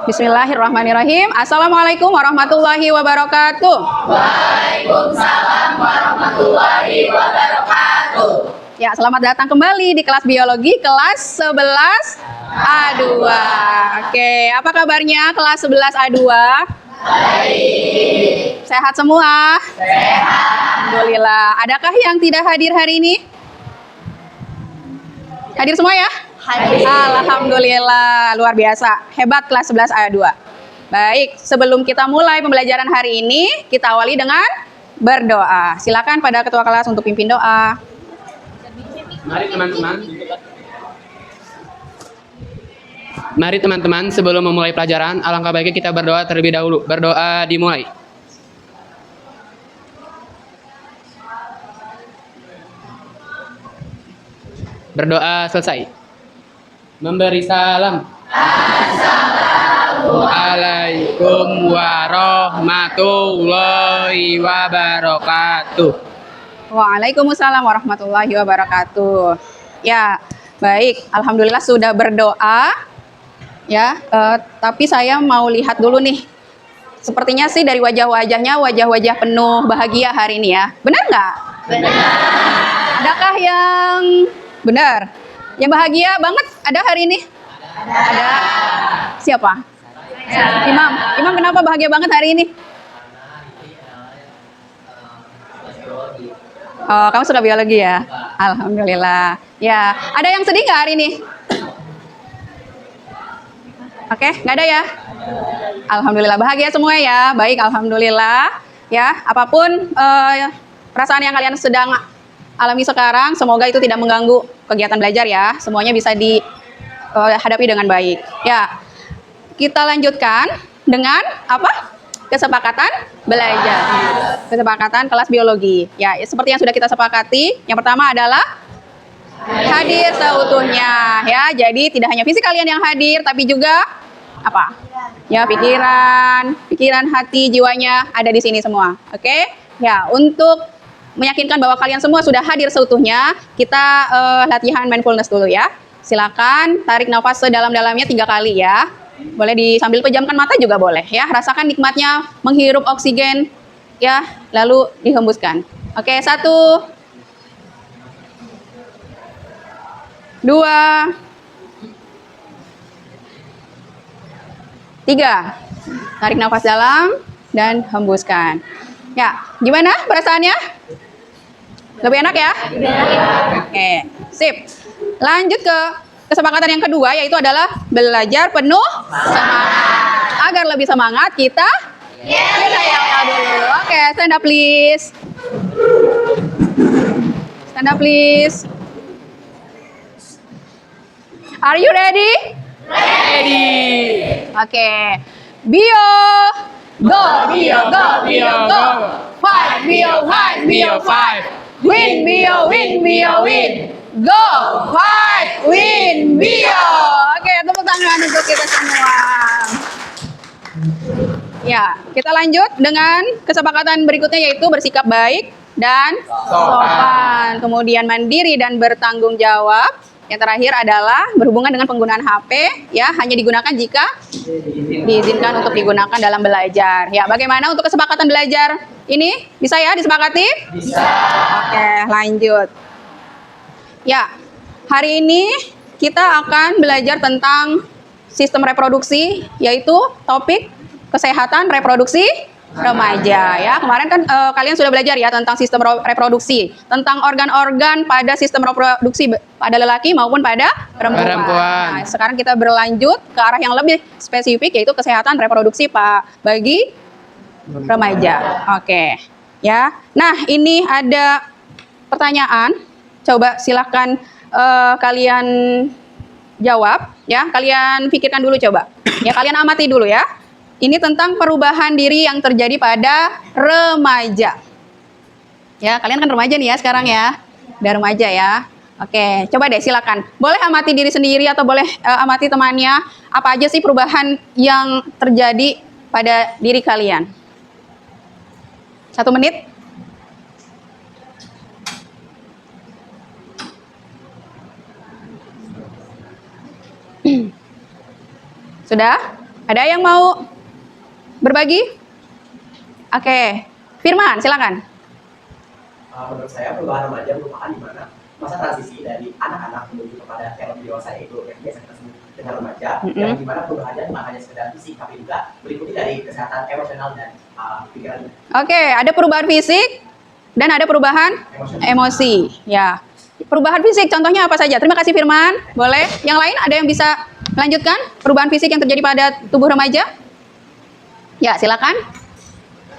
Bismillahirrahmanirrahim. Assalamualaikum warahmatullahi wabarakatuh. Waalaikumsalam warahmatullahi wabarakatuh. Ya, selamat datang kembali di kelas biologi kelas 11 A2. Oke, apa kabarnya kelas 11 A2? Baik. Sehat semua? Sehat. Alhamdulillah. Adakah yang tidak hadir hari ini? Hadir semua ya? Hadir. Alhamdulillah, luar biasa. Hebat kelas 11 A2. Baik, sebelum kita mulai pembelajaran hari ini, kita awali dengan berdoa. Silakan pada ketua kelas untuk pimpin doa. Mari teman-teman, sebelum memulai pelajaran, alangkah baiknya kita berdoa terlebih dahulu. Berdoa dimulai. Berdoa selesai. Memberi salam. Assalamualaikum warahmatullahi wabarakatuh. Waalaikumsalam warahmatullahi wabarakatuh. Ya, baik. Alhamdulillah sudah berdoa. Ya, tapi saya mau lihat dulu nih. Sepertinya sih dari wajah-wajahnya, wajah-wajah penuh bahagia hari ini ya. Benar nggak? Benar. Adakah yang benar? Yang bahagia banget ada hari ini? Ada. Siapa? Imam. Imam kenapa bahagia banget hari ini? Oh, kamu suka biologi ya? Alhamdulillah. Ya, ada yang sedih nggak hari ini? Oke, nggak ada ya? Alhamdulillah, bahagia semua ya. Baik, alhamdulillah. Ya, apapun perasaan yang kalian sedang alami sekarang, semoga itu tidak mengganggu kegiatan belajar ya. Semuanya bisa dihadapi dengan baik. Ya, kita lanjutkan dengan apa? Kesepakatan belajar. Kesepakatan kelas biologi. Ya, seperti yang sudah kita sepakati, yang pertama adalah hadir seutuhnya ya. Jadi tidak hanya fisik kalian yang hadir, tapi juga apa? Ya, pikiran, hati, jiwanya ada di sini semua. Oke? Ya, untuk meyakinkan bahwa kalian semua sudah hadir seutuhnya, kita latihan mindfulness dulu ya. Silakan tarik nafas sedalam-dalamnya 3 kali ya. Boleh sambil pejamkan mata juga boleh ya. Rasakan nikmatnya menghirup oksigen ya, lalu dihembuskan. Oke, 1 2 3. Tarik nafas dalam dan hembuskan. Ya, gimana perasaannya? Lebih enak ya? Oke, sip. Lanjut ke kesepakatan yang kedua, yaitu adalah belajar penuh semangat. Agar lebih semangat, kita yel dulu. Oke, stand up please. Stand up please. Are you ready? Ready. Oke. Bio. Go, Bio, go, Bio, go. Fight, Bio, fight, Bio, fight. Win, Bio, win, Bio, win. Go, fight, win, Bio. Oke, tepuk tangan untuk kita semua. Ya, kita lanjut dengan kesepakatan berikutnya, yaitu bersikap baik dan sopan. Kemudian mandiri dan bertanggung jawab. Yang terakhir adalah berhubungan dengan penggunaan HP, ya, hanya digunakan jika diizinkan untuk digunakan dalam belajar. Ya, bagaimana untuk kesepakatan belajar ini? Bisa ya disepakati? Bisa. Oke, lanjut. Ya, hari ini kita akan belajar tentang sistem reproduksi, yaitu topik kesehatan reproduksi remaja ya. Kemarin kan kalian sudah belajar ya tentang sistem reproduksi, tentang organ-organ pada sistem reproduksi pada lelaki maupun pada perempuan. Nah, sekarang kita berlanjut ke arah yang lebih spesifik, yaitu kesehatan reproduksi bagi remaja. Oke. Ya. Nah, ini ada pertanyaan. Coba silahkan kalian jawab ya. Kalian pikirkan dulu coba. Ya, kalian amati dulu ya. Ini tentang perubahan diri yang terjadi pada remaja. Ya, kalian kan remaja nih ya sekarang ya. Udah remaja ya. Oke, coba deh silakan. Boleh amati diri sendiri atau boleh amati temannya. Apa aja sih perubahan yang terjadi pada diri kalian? 1 menit. Sudah? Ada yang mau berbagi? Oke, Firman, silakan. Menurut saya perubahan remaja merupakan di mana masa transisi dari anak-anak menuju kepada era dewasa itu yang biasa kita sebut dengan remaja, yang di mana perubahannya bukan hanya sekedar fisik tapi juga berikuti dari kesehatan emosional dan pikiran. Oke, ada perubahan fisik dan ada perubahan emosi. Ya, perubahan fisik contohnya apa saja? Terima kasih Firman. Boleh? Yang lain ada yang bisa melanjutkan perubahan fisik yang terjadi pada tubuh remaja? Ya, silakan.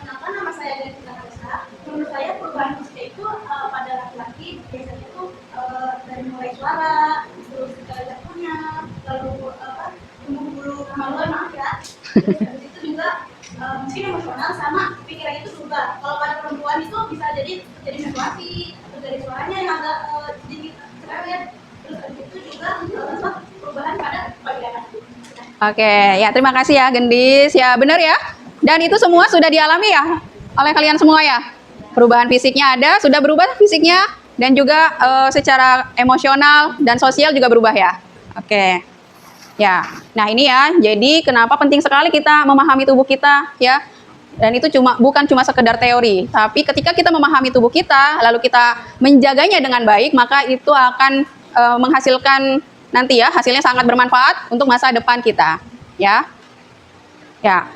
Kenapa nama saya Devita Nesa? Menurut saya perubahan fisik itu pada laki-laki biasanya itu dari mulai suara, terus jantungnya, lalu bulu kemaluan, maaf ya. Terus habis itu juga mungkin emosional sama pikiran itu juga. Kalau pada perempuan itu bisa jadi menstruasi atau dari suaranya yang agak sedikit cerewet. Terus habis itu juga perubahan pada bagian. Oke, ya terima kasih ya Gendis. Ya benar ya. Dan itu semua sudah dialami ya oleh kalian semua ya. Perubahan fisiknya ada, sudah berubah fisiknya dan juga secara emosional dan sosial juga berubah ya. Oke. Ya. Nah, ini ya. Jadi kenapa penting sekali kita memahami tubuh kita ya. Dan itu bukan cuma sekedar teori, tapi ketika kita memahami tubuh kita, lalu kita menjaganya dengan baik, maka itu akan menghasilkan nanti ya hasilnya sangat bermanfaat untuk masa depan kita ya. Ya.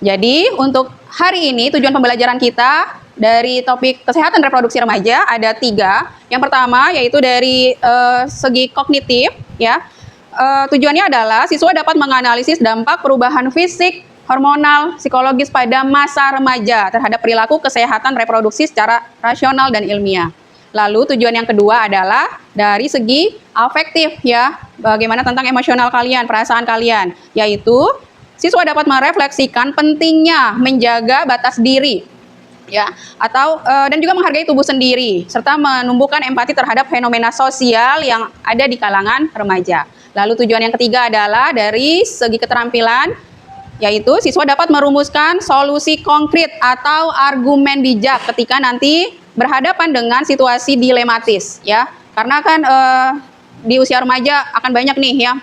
Jadi untuk hari ini tujuan pembelajaran kita dari topik kesehatan reproduksi remaja ada 3. Yang pertama yaitu dari segi kognitif ya. Tujuannya adalah siswa dapat menganalisis dampak perubahan fisik, hormonal, psikologis pada masa remaja terhadap perilaku kesehatan reproduksi secara rasional dan ilmiah. Lalu tujuan yang kedua adalah dari segi afektif ya, bagaimana tentang emosional kalian, perasaan kalian, yaitu siswa dapat merefleksikan pentingnya menjaga batas diri ya, atau dan juga menghargai tubuh sendiri serta menumbuhkan empati terhadap fenomena sosial yang ada di kalangan remaja. Lalu tujuan yang ketiga adalah dari segi keterampilan, yaitu siswa dapat merumuskan solusi konkret atau argumen bijak ketika nanti berhadapan dengan situasi dilematis ya. Karena kan di usia remaja akan banyak nih ya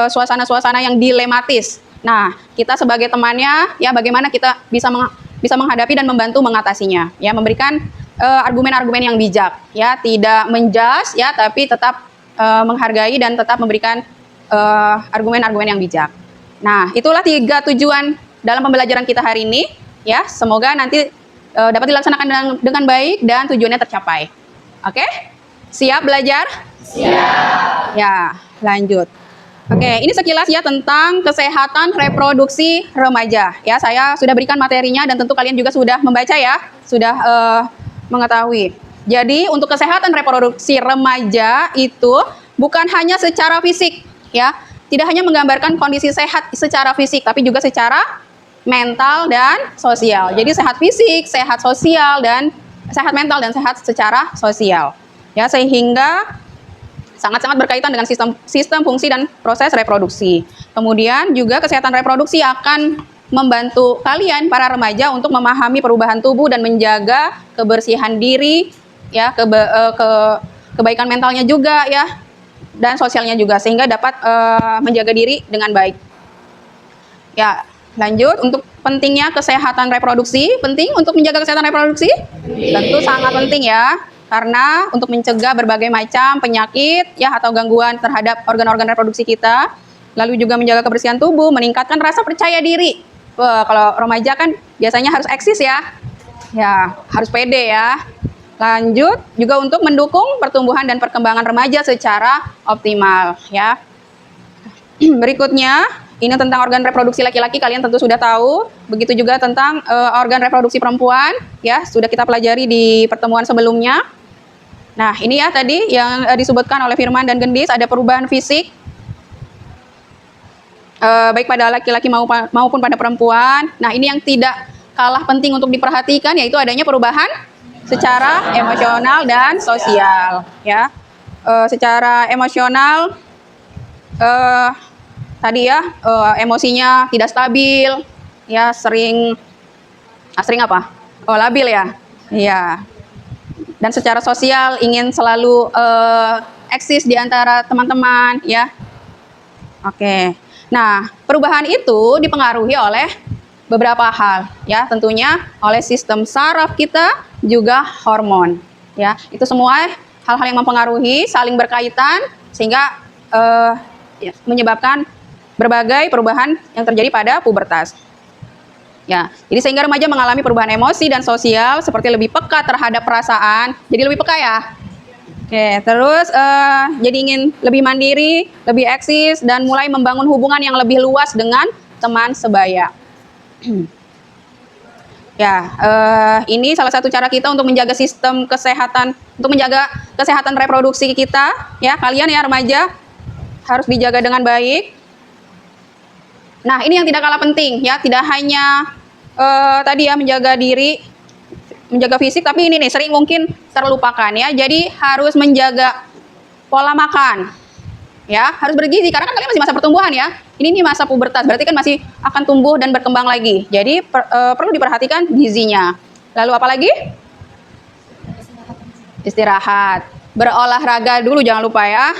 suasana-suasana yang dilematis. Nah, kita sebagai temannya ya bagaimana kita bisa menghadapi dan membantu mengatasinya ya, memberikan argumen-argumen yang bijak ya, tidak menjudge ya, tapi tetap menghargai dan tetap memberikan argumen-argumen yang bijak. Nah, itulah 3 tujuan dalam pembelajaran kita hari ini ya. Semoga nanti dapat dilaksanakan dengan baik dan tujuannya tercapai. Oke? Siap belajar? Siap. Ya, lanjut. Oke, ini sekilas ya tentang kesehatan reproduksi remaja. Ya, saya sudah berikan materinya dan tentu kalian juga sudah membaca ya, sudah mengetahui. Jadi, untuk kesehatan reproduksi remaja itu bukan hanya secara fisik ya. Tidak hanya menggambarkan kondisi sehat secara fisik, tapi juga secara mental dan sosial. Jadi sehat fisik, sehat sosial, dan sehat mental dan sehat secara sosial. Ya, sehingga sangat-sangat berkaitan dengan sistem fungsi dan proses reproduksi. Kemudian juga kesehatan reproduksi akan membantu kalian para remaja untuk memahami perubahan tubuh dan menjaga kebersihan diri, ya, kebaikan mentalnya juga ya, dan sosialnya juga, sehingga dapat menjaga diri dengan baik. Ya, lanjut. Untuk pentingnya kesehatan reproduksi, penting untuk menjaga kesehatan reproduksi? Tentu sangat penting ya, karena untuk mencegah berbagai macam penyakit ya atau gangguan terhadap organ-organ reproduksi kita, lalu juga menjaga kebersihan tubuh, meningkatkan rasa percaya diri. Wah, kalau remaja kan biasanya harus eksis ya, harus pede ya. Lanjut, juga untuk mendukung pertumbuhan dan perkembangan remaja secara optimal ya. Berikutnya, ini tentang organ reproduksi laki-laki, kalian tentu sudah tahu. Begitu juga tentang organ reproduksi perempuan ya, sudah kita pelajari di pertemuan sebelumnya. Nah, ini ya tadi yang disebutkan oleh Firman dan Gendis, ada perubahan fisik baik pada laki-laki maupun pada perempuan. Nah, ini yang tidak kalah penting untuk diperhatikan, yaitu adanya perubahan secara emosional dan sosial ya. Secara emosional tadi ya, emosinya tidak stabil ya, sering apa? Oh, labil ya. Iya. Dan secara sosial ingin selalu eksis di antara teman-teman ya. Oke. Nah, perubahan itu dipengaruhi oleh beberapa hal, ya, tentunya oleh sistem saraf kita, juga hormon, ya. Itu semua hal-hal yang mempengaruhi, saling berkaitan, sehingga ya, menyebabkan berbagai perubahan yang terjadi pada pubertas. Ya, jadi sehingga remaja mengalami perubahan emosi dan sosial seperti lebih peka terhadap perasaan, jadi lebih peka ya. Oke, terus jadi ingin lebih mandiri, lebih eksis, dan mulai membangun hubungan yang lebih luas dengan teman sebaya. Ya, ini salah satu cara kita untuk menjaga sistem kesehatan, untuk menjaga kesehatan reproduksi kita. Ya, kalian ya remaja harus dijaga dengan baik. Nah, ini yang tidak kalah penting ya, tidak hanya tadi ya menjaga diri, menjaga fisik, tapi ini nih sering mungkin terlupakan ya. Jadi harus menjaga pola makan. Ya, harus bergizi karena kan kalian masih masa pertumbuhan ya. Ini nih masa pubertas, berarti kan masih akan tumbuh dan berkembang lagi. Jadi perlu diperhatikan gizinya. Lalu apa lagi? Istirahat. Berolahraga dulu jangan lupa ya.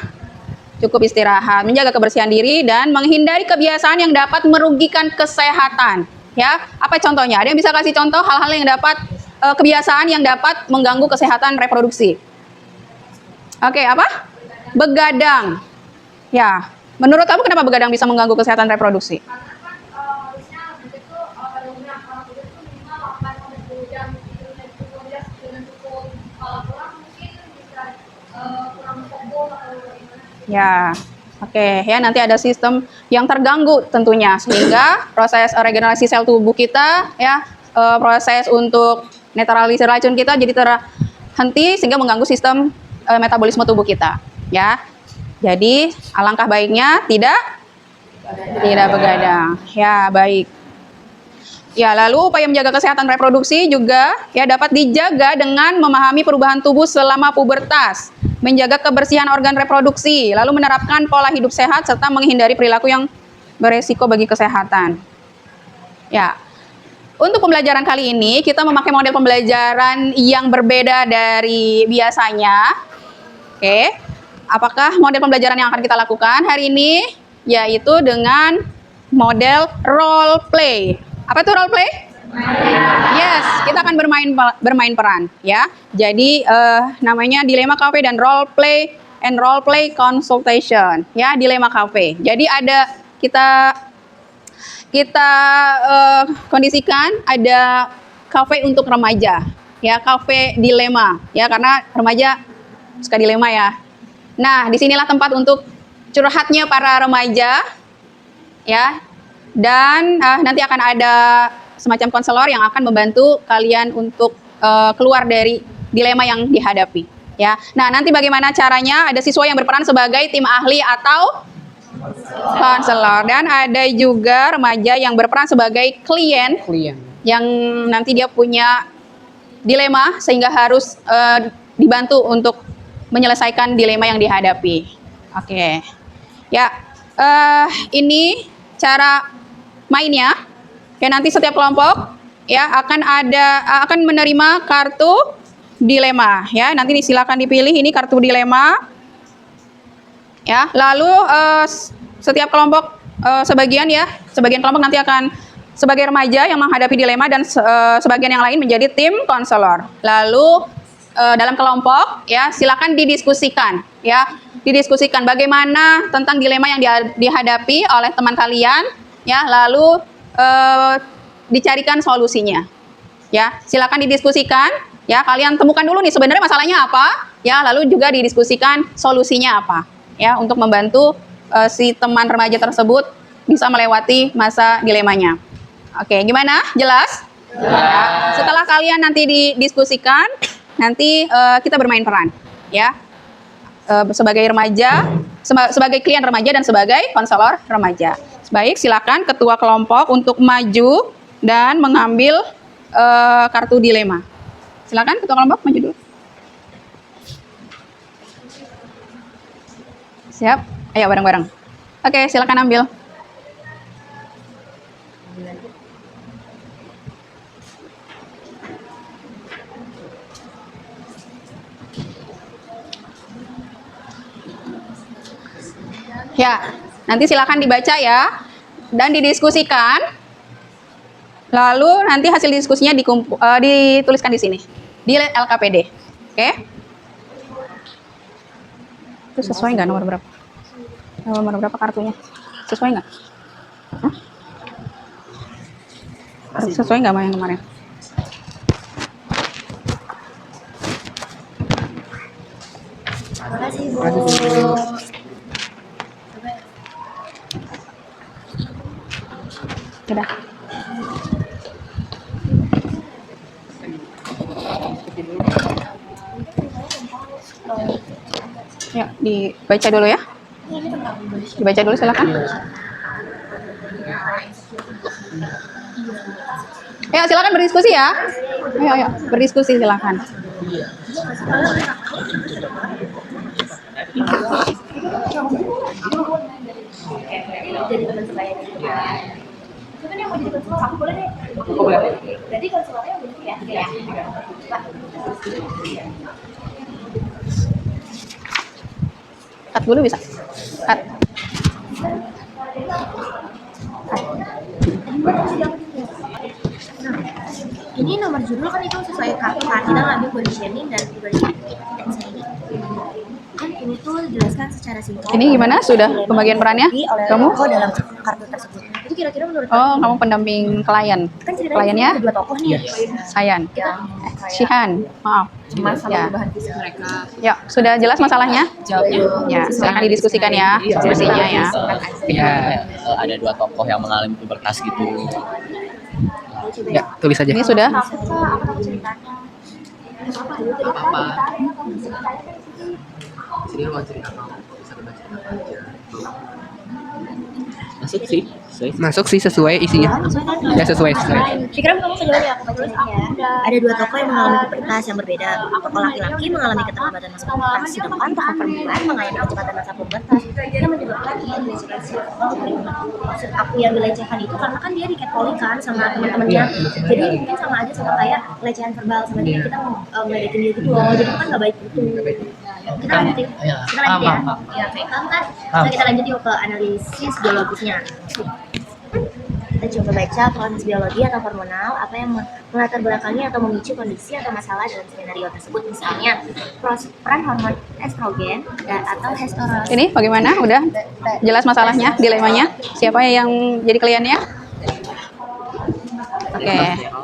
Cukup istirahat, menjaga kebersihan diri dan menghindari kebiasaan yang dapat merugikan kesehatan. Ya, apa contohnya? Ada yang bisa kasih contoh hal-hal yang dapat kebiasaan yang dapat mengganggu kesehatan reproduksi? Oke, apa? Begadang. Ya, menurut kamu kenapa begadang bisa mengganggu kesehatan reproduksi? Karena kan harusnya itu pada umumnya orang muda itu minimal 8-10 jam tidur dan cukup dia dengan cukup. Kalau kurang mungkin bisa kurang fokus atau gimana. Ya, oke ya, nanti ada sistem yang terganggu tentunya sehingga proses regenerasi sel tubuh kita ya, proses untuk netralisir racun kita jadi terhenti sehingga mengganggu sistem metabolisme tubuh kita ya. Jadi alangkah baiknya tidak begadang. Ya, baik. Ya, lalu upaya menjaga kesehatan reproduksi juga ya dapat dijaga dengan memahami perubahan tubuh selama pubertas, menjaga kebersihan organ reproduksi, lalu menerapkan pola hidup sehat serta menghindari perilaku yang beresiko bagi kesehatan. Ya. Untuk pembelajaran kali ini kita memakai model pembelajaran yang berbeda dari biasanya. Oke. Apakah model pembelajaran yang akan kita lakukan hari ini? Yaitu dengan model role play. Apa itu role play? Yes, kita akan bermain peran ya. Jadi namanya dilema cafe dan role play consultation ya, dilema cafe. Jadi ada kita kondisikan ada cafe untuk remaja ya, cafe dilema ya, karena remaja suka dilema ya. Nah, disinilah tempat untuk curhatnya para remaja ya. Dan nanti akan ada semacam konselor yang akan membantu kalian untuk keluar dari dilema yang dihadapi ya. Nah, nanti bagaimana caranya? Ada siswa yang berperan sebagai tim ahli atau konselor, dan ada juga remaja yang berperan sebagai klien yang nanti dia punya dilema sehingga harus dibantu untuk menyelesaikan dilema yang dihadapi. Oke. Ya, ini cara mainnya. Ya, nanti setiap kelompok ya akan menerima kartu dilema ya. Nanti silakan dipilih ini kartu dilema. Ya, lalu setiap kelompok sebagian kelompok nanti akan sebagai remaja yang menghadapi dilema dan sebagian yang lain menjadi tim konselor. Lalu dalam kelompok ya silakan didiskusikan bagaimana tentang dilema yang dihadapi oleh teman kalian ya, lalu dicarikan solusinya ya. Silakan didiskusikan ya, kalian temukan dulu nih sebenarnya masalahnya apa ya, lalu juga didiskusikan solusinya apa ya, untuk membantu si teman remaja tersebut bisa melewati masa dilemanya. Oke, gimana? Jelas? Ya. Setelah kalian nanti didiskusikan, nanti kita bermain peran ya, sebagai remaja, sebagai klien remaja dan sebagai konselor remaja. Baik, silakan ketua kelompok untuk maju dan mengambil kartu dilema. Silakan ketua kelompok maju dulu. Siap? Ayo bareng-bareng. Oke, silakan ambil. Ya, Nanti silakan dibaca ya dan didiskusikan. Lalu nanti hasil diskusinya dituliskan di sini di LKPD. Oke? Itu sesuai nggak nomor berapa? Nomor berapa kartunya? Sesuai nggak? Hah? Sesuai nggak sama yang kemarin? Terima kasih, Bu. Udah. Ya, dibaca dulu ya. Dibaca dulu silakan. Ya, silakan berdiskusi ya. Ayo, berdiskusi silakan. Jadi teman sebaya juga. Cuman yang mau jadi konselor aku boleh deh. Berarti konselornya yang bener ya? Iya. Pak. Cut dulu bisa. Cut. Ini nomor judul kan itu sesuai keadilan label positioning dan positioning. Kan ini tuh dijelaskan secara singkat. Ini gimana? Sudah pembagian perannya? Kamu? Kamu dalam kartu tersebut. Itu kira-kira menurut Oh, kamu pendamping klien. kan ceritanya Kliennya? ada dua tokoh nih. Sayan. Shihan. Maaf. Cemas sama Ya. perubahan fisik mereka. Ya, sudah jelas masalahnya? Ya, silakan didiskusikan ya solusinya ya. Ya, Ada dua tokoh yang mengalami pubertas gitu. ya tulis aja. Ini sudah. Apa tahu ceritanya? Apa? Sini mau cerita mau bisa dibaca aja. Masuk sih. Masuk sih sesuai isinya. Ya sesuai. Pikiran kamu sejauh ya, aku bacain ini ya. Ada dua tokoh yang mengalami pubertas yang berbeda. Tokoh laki-laki mengalami keterlambatan masa pubertas, sedangkan tokoh perempuan mengalami kecepatan masa pubertas. Yang menyebabkan ia dilecehkan seksual. Maksud aku yang dilecehkan itu karena kan dia di-catcalling kan sama teman-temannya. Jadi mungkin sama aja sama kayak pelecehan verbal sama dia kita ngeledekin dia gitu loh. Jadi itu kan nggak baik gitu. Kita lanjut yuk. Kita lanjut ya. Ya, baik kan? Nah, kita lanjut yuk ke analisis biologisnya. Kita coba baca proses biologi atau hormonal, apa yang melatar belakangi atau memicu kondisi atau masalah dalam skenario tersebut. Misalnya, peran hormon estrogen atau testosteron. Ini bagaimana? Udah jelas masalahnya, dilemanya? Siapa yang jadi kliennya? Oke.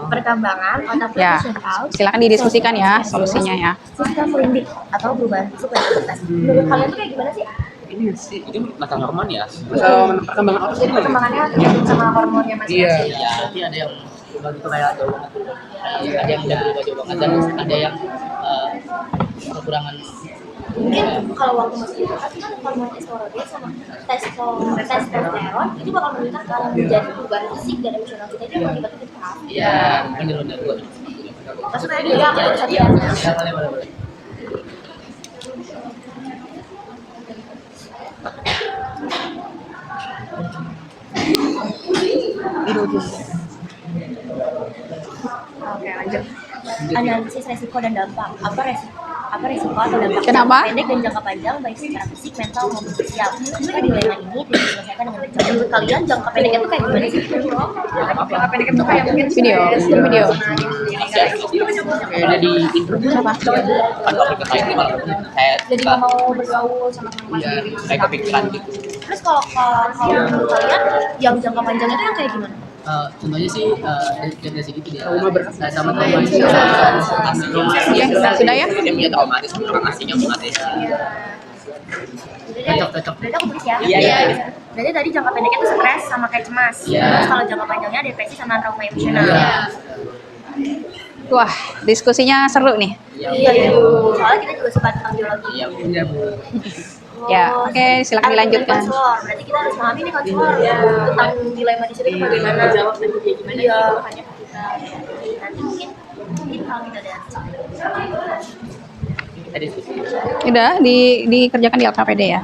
Perkembangan otak Ya, frontal, silakan didiskusikan ya solusinya ya. sistem limbik atau perubahan fisik pada pubertas. Menurut kalian tuh kayak gimana sih? Ini sih itu masalah hormon ya. Perkembangan otak Jadi perkembangannya sama hormonnya masing-masing. Iya, nanti ada yang begitu kayak jauh banget. Ada yang udah berubah jauh banget dan ada yang kekurangan. Mungkin kalau waktu masih pubertas kan hormon estrogen sama testosteron itu bakal meningkat kalau menjadi perubahan fisik dan emosional kita itu yang mengakibatkan kita tahap. Iya, bener gua. Maksudnya juga aku baru satu ya. Ya, boleh. Oke, lanjut. Analisis resiko dan dampak. Apa resiko atau dampak Kenapa? jangka pendek dan jangka panjang baik secara fisik, mental maupun sosial. Jika dilema ini tidak diselesaikan dengan baik. Menurut kalian jangka pendeknya itu kayak gimana sih? Jangka pendek itu kayak mungkin Video. Kayak udah di intro Apa? kan topik terkait ini malah kayak jadi nggak mau bergaul sama teman iya, sendiri. kayak kepikiran gitu. Terus kalau menurut kalian yang jangka panjang itu yang kayak gimana? Contohnya sih dari segitu dia sama trauma Oke, sudah ya? dia punya trauma itu sama orang asing yang mengatasi cocok Berarti aku tulis ya? Iya. Berarti tadi jangka pendeknya itu stres sama kayak cemas. Iya. Terus kalau jangka panjangnya depresi sama trauma emosional. Iya. Wah, diskusinya seru nih. Iya. Soalnya kita juga sempat tentang biologi. Iya Bu. Ya, oke, silakan dilanjutkan. Konselor. Berarti kita harus memahami nih konselor tentang dilema di situ itu bagaimana jawab dan juga gimana jawabannya ke kita. Nanti mungkin kalau kita ada Kita diskusi. Udah dikerjakan di LKPD ya.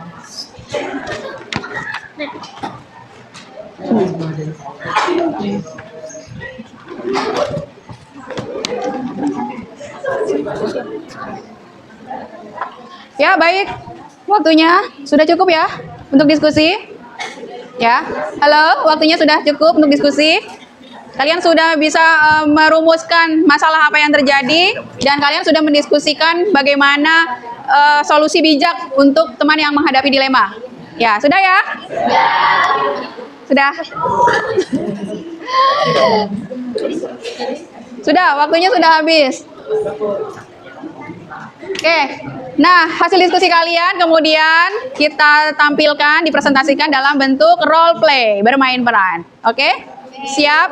Ya, baik. Waktunya sudah cukup ya untuk diskusi. Ya, halo, waktunya sudah cukup untuk diskusi. Kalian sudah bisa merumuskan masalah apa yang terjadi dan kalian sudah mendiskusikan bagaimana solusi bijak untuk teman yang menghadapi dilema. Ya, sudah ya? Sudah. Sudah, waktunya sudah habis. Oke, nah hasil diskusi kalian kemudian kita tampilkan, dipresentasikan dalam bentuk role play, bermain peran. Oke? Siap?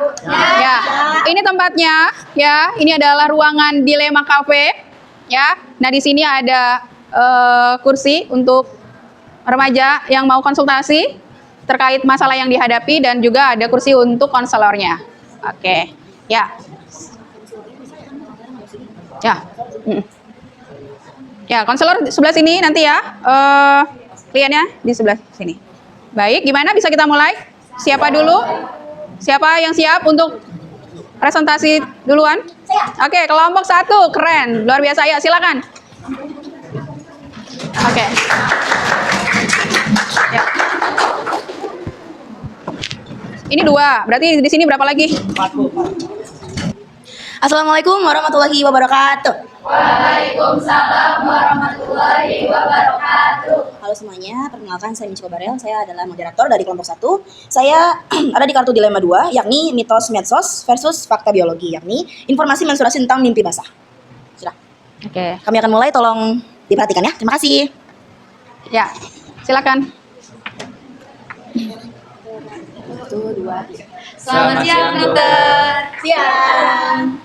Ya. Ini tempatnya, ya. Ini adalah ruangan Dilema Cafe, ya. Nah di sini ada kursi untuk remaja yang mau konsultasi terkait masalah yang dihadapi dan juga ada kursi untuk konselornya. Oke, ya. Ya. Ya, konselor sebelah sini nanti ya. Kliennya di sebelah sini. Baik, gimana bisa kita mulai? Siapa dulu? Siapa yang siap untuk presentasi duluan? Oke, kelompok 1, keren, luar biasa. Ya, silakan. Oke. Ya. Ini 2, berarti di sini berapa lagi? Assalamualaikum warahmatullahi wabarakatuh. Waalaikumsalam warahmatullahi wabarakatuh. Halo semuanya, perkenalkan saya Michiko Barel. Saya adalah moderator dari kelompok 1. Saya ada di kartu dilema 2, yakni mitos medsos versus fakta biologi, yakni informasi menstruasi tentang mimpi basah. Sudah. Oke. Kami akan mulai, tolong diperhatikan ya. Terima kasih. Ya, silakan. 1, 2, 3. Selamat siang, dokter. Siang.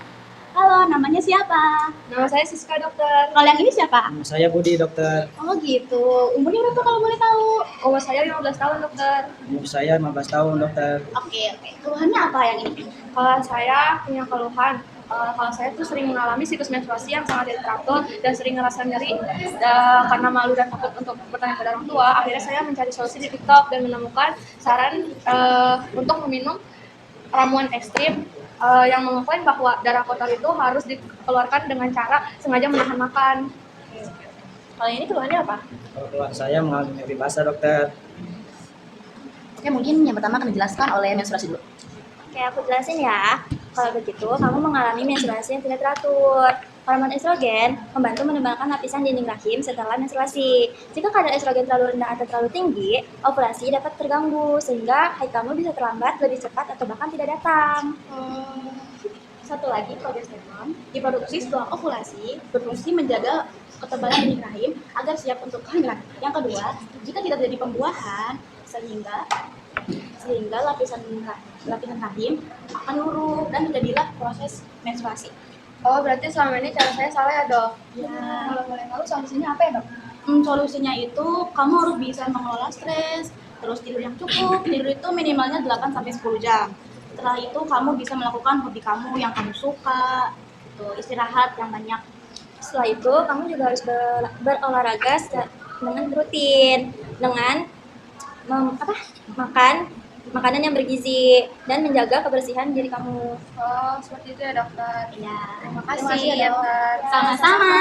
Halo, namanya siapa? Nama saya Siska, dokter. Kalau yang ini siapa? Saya Budi, dokter. Oh gitu. Umurnya berapa kalau boleh tahu? Umur saya 15 tahun, dokter. Umur saya 15 tahun, dokter. Oke. Keluhannya apa yang ini? Kalau saya punya keluhan, kalau saya tuh sering mengalami siklus menstruasi yang sangat tidak teratur dan sering ngerasa nyeri karena malu dan takut untuk bertanya pada orang tua. Akhirnya saya mencari solusi di TikTok dan menemukan saran untuk meminum ramuan ekstrim yang mengklaim bahwa darah kotor itu harus dikeluarkan dengan cara sengaja menahan makan. Kalau ini keluhannya apa? Kalau keluhan saya mengalami mimpi basah, dokter. Oke, mungkin yang pertama akan dijelaskan oleh menstruasi dulu. Oke, aku jelasin ya. Kalau begitu, kamu mengalami menstruasi yang tidak teratur. Hormon estrogen membantu menebalkan lapisan dinding rahim setelah menstruasi. Jika kadar estrogen terlalu rendah atau terlalu tinggi, ovulasi dapat terganggu sehingga haid kamu bisa terlambat, lebih cepat, atau bahkan tidak datang. Satu lagi, progesteron diproduksi setelah ovulasi, berfungsi menjaga ketebalan dinding rahim agar siap untuk kehamilan. Yang kedua, jika tidak terjadi pembuahan, sehingga lapisan rahim akan luruh dan terjadilah proses menstruasi. Oh, berarti selama ini cara saya salah ya, dok? Ya. Kalau boleh tahu solusinya apa ya, dok? Solusinya itu kamu harus bisa mengelola stres, terus tidur yang cukup. Tidur itu minimalnya 8-10 jam. Setelah itu kamu bisa melakukan hobi kamu yang kamu suka, gitu. Istirahat yang banyak. Setelah itu, kamu juga harus berolahraga dengan rutin, dengan makan makanan yang bergizi dan menjaga kebersihan diri kamu. Oh, seperti itu ya, dokter. Iya. Terima kasih ya, Dok. dokter. Sama-sama.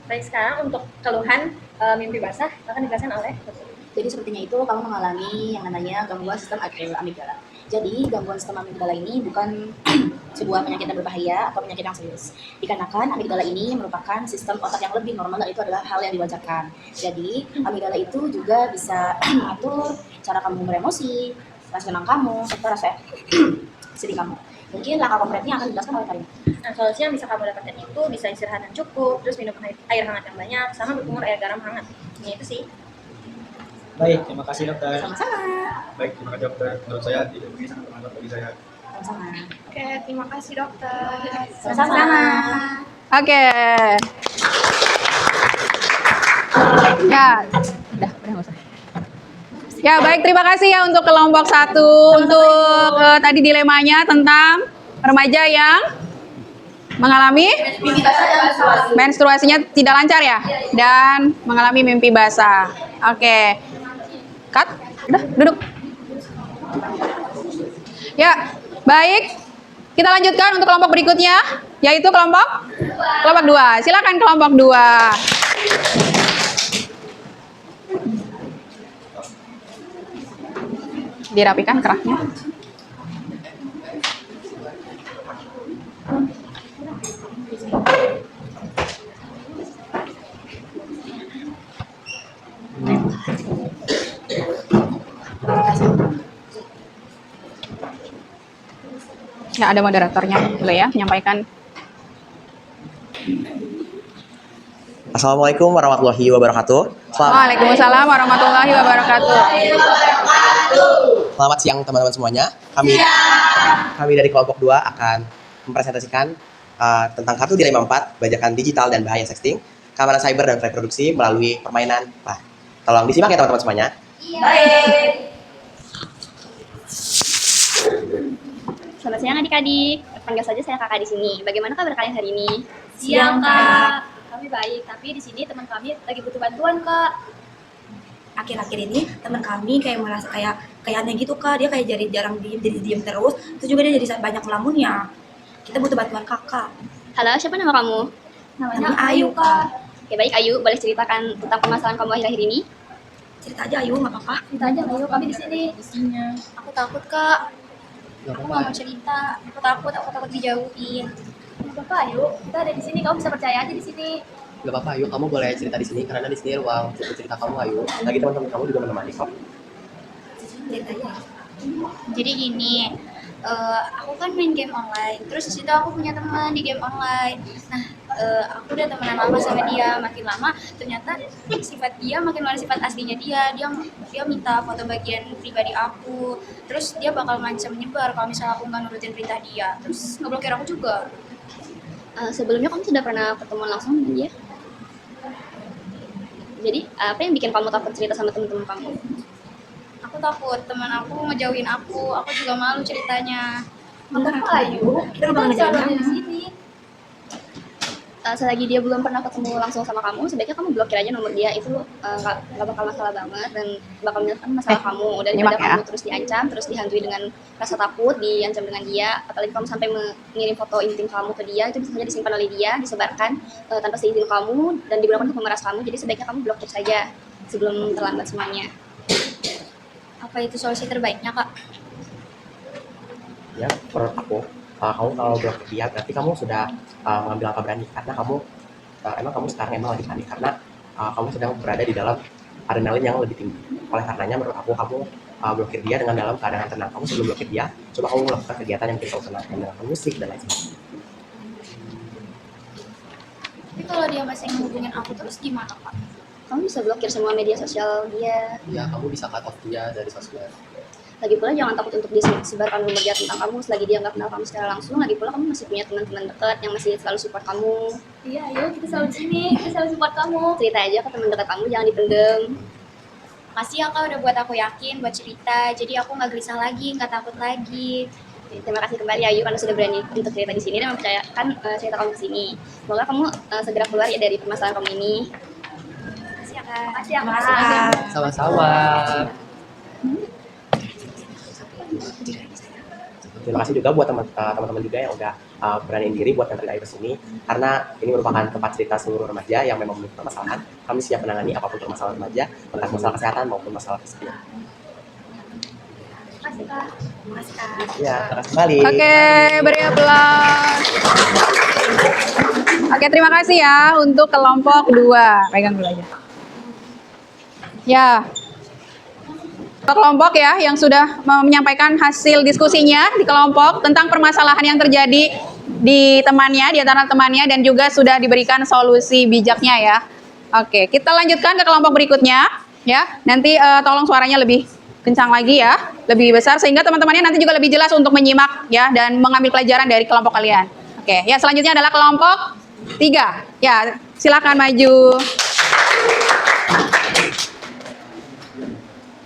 Baik, sekarang untuk keluhan mimpi basah akan dijelaskan oleh dokter. Jadi sepertinya itu kamu mengalami yang namanya gangguan sistem amigdala. Jadi gangguan sistem amigdala ini bukan sebuah penyakit yang berbahaya atau penyakit yang serius. Dikarenakan amigdala ini merupakan sistem otak yang lebih normal dan itu adalah hal yang diwajarkan. Jadi amigdala itu juga bisa mengatur cara kamu beremosi, rasa senang kamu, serta rasa sedih kamu. Mungkin langkah konkretnya akan dijelaskan oleh Karin. Nah, solusi yang bisa kamu dapatkan itu bisa istirahat yang cukup, terus minum air hangat yang banyak, sama berkumur air garam hangat. Ini itu sih. Baik, terima kasih, dokter. Sama-sama. Baik, terima kasih dokter. Menurut saya ini sangat bermanfaat bagi saya. Sama-sama. Oke, terima kasih dokter. Sama-sama. Oke. Ya, udah nggak usah. Ya baik, terima kasih ya untuk kelompok 1 untuk tadi dilemanya tentang remaja yang mengalami menstruasinya tidak lancar ya dan mengalami mimpi basah. Oke, cut, udah duduk. Ya baik, kita lanjutkan untuk kelompok berikutnya yaitu kelompok 2. Silakan kelompok 2. Dirapikan kerahnya. Ya, ada moderatornya dulu ya, menyampaikan. Assalamualaikum warahmatullahi wabarakatuh. Waalaikumsalam warahmatullahi wabarakatuh. Selamat siang teman-teman semuanya. Kami dari kelompok 2 akan mempresentasikan tentang kartu dilema 4, bajakan digital dan bahaya sexting, keamanan cyber dan reproduksi melalui permainan. Nah, tolong disimak ya teman-teman semuanya. Selamat siang adik-adik. Panggil saja saya kakak di sini. Bagaimana kabar kalian hari ini? Siang, Kak. Kami baik, tapi di sini teman kami lagi butuh bantuan, Kak. Akhir-akhir ini teman kami kayak merasa kayak aneh gitu Kak, dia kayak jadi jarang jadi diem terus, terus juga dia jadi banyak melamunnya. Kita butuh bantuan Kakak. Halo, siapa nama kamu? Namanya Ayu Kak. Oke, baik Ayu. Boleh ceritakan tentang permasalahan kamu akhir-akhir ini? Cerita aja Ayu, nggak apa-apa. Cerita aja, Ayo. Kami di sini. Aku takut, Kak. Aku nggak mau cerita. Aku takut dijauhin. Nggak apa-apa, Ayu. Kita ada di sini. Kamu bisa percaya aja di sini. Gak apa-apa, Ayu, kamu boleh cerita di sini karena di sini ruang cerita kamu, Ayu. Lagi teman-teman kamu juga menemani kok. Cerita aja. Jadi gini, aku kan main game online. Terus di situ aku punya teman di game online. Nah, aku udah temenan lama sama dia. Makin lama, ternyata sifat dia makin mana sifat aslinya dia. Dia minta foto bagian pribadi aku. Terus dia bakal ngancam nyebar kalau misalnya aku nggak nurutin perintah dia. Terus ngeblokir aku juga. Sebelumnya kamu sudah pernah ketemu langsung dengan dia? Jadi, apa yang bikin kamu takut cerita sama teman-teman kamu? Aku takut teman aku ngejauhin aku juga malu ceritanya. Kenapa Ayu? Kita bakal ngejauhin selalu ada di kamu. sini. Selagi dia belum pernah ketemu langsung sama kamu, sebaiknya kamu blokir aja nomor dia. Itu nggak bakal masalah banget dan bakal menyelesaikan masalah kamu. Daripada nyimak ya. kamu terus diancam, terus dihantui dengan rasa takut, diancam dengan dia. Apalagi kamu sampai mengirim foto intim kamu ke dia, itu bisa saja disimpan oleh dia, disebarkan tanpa seizin kamu dan digunakan untuk memeras kamu. Jadi sebaiknya kamu blokir saja sebelum terlambat semuanya. Apa itu solusi terbaiknya, Kak? Ya, menurut aku, kamu kalau blokir dia berarti kamu sudah mengambil langkah berani karena kamu emang kamu sekarang emang lagi panik karena kamu sedang berada di dalam adrenalin yang lebih tinggi. Oleh karenanya menurut aku kamu blokir dia dengan dalam keadaan tenang. Kamu sebelum blokir dia, coba kamu melakukan kegiatan yang bikin kamu tenang, mendengarkan musik dan lain sebagainya. Tapi kalau dia masih menghubungin aku terus gimana, Kak? Kamu bisa blokir semua media sosial dia. Ya, kamu bisa cut off dia dari sosmed. Lagi pula jangan takut untuk disebarkan rumor dia tentang kamu selagi dia nggak kenal kamu secara langsung. Lagi pula kamu masih punya teman-teman dekat yang masih selalu support kamu. Iya, ayo kita selalu di sini, kita selalu support kamu. Cerita aja ke teman dekat kamu, jangan dipendem. Makasih ya Kak udah buat aku yakin buat cerita, jadi aku nggak gelisah lagi, nggak takut lagi. Terima kasih kembali Ayu karena sudah berani untuk cerita di sini dan mempercayakan cerita kamu ke sini. Semoga kamu segera keluar ya dari permasalahan kamu ini. Makasih ya Kak. Makasih ya Kak. Sama-sama. Terima kasih juga buat teman-teman juga yang udah beraniin diri buat nganterin Ayu ke sini karena ini merupakan tempat cerita seluruh remaja yang memang memiliki permasalahan. Kami siap menangani apapun permasalahan remaja, entah masalah kesehatan maupun masalah kesepian. Makasih Kak. Makasih Kak. Ya, terima kasih kembali. Oke, beri aplaus. Oke, terima kasih ya untuk kelompok 2. Pegang dulu aja. Ya. Kelompok ya yang sudah menyampaikan hasil diskusinya di kelompok tentang permasalahan yang terjadi di temannya, di antara temannya dan juga sudah diberikan solusi bijaknya ya. Oke, kita lanjutkan ke kelompok berikutnya ya. Nanti tolong suaranya lebih kencang lagi ya, lebih besar sehingga teman-temannya nanti juga lebih jelas untuk menyimak ya dan mengambil pelajaran dari kelompok kalian. Oke, ya selanjutnya adalah kelompok 3. Ya, silakan maju.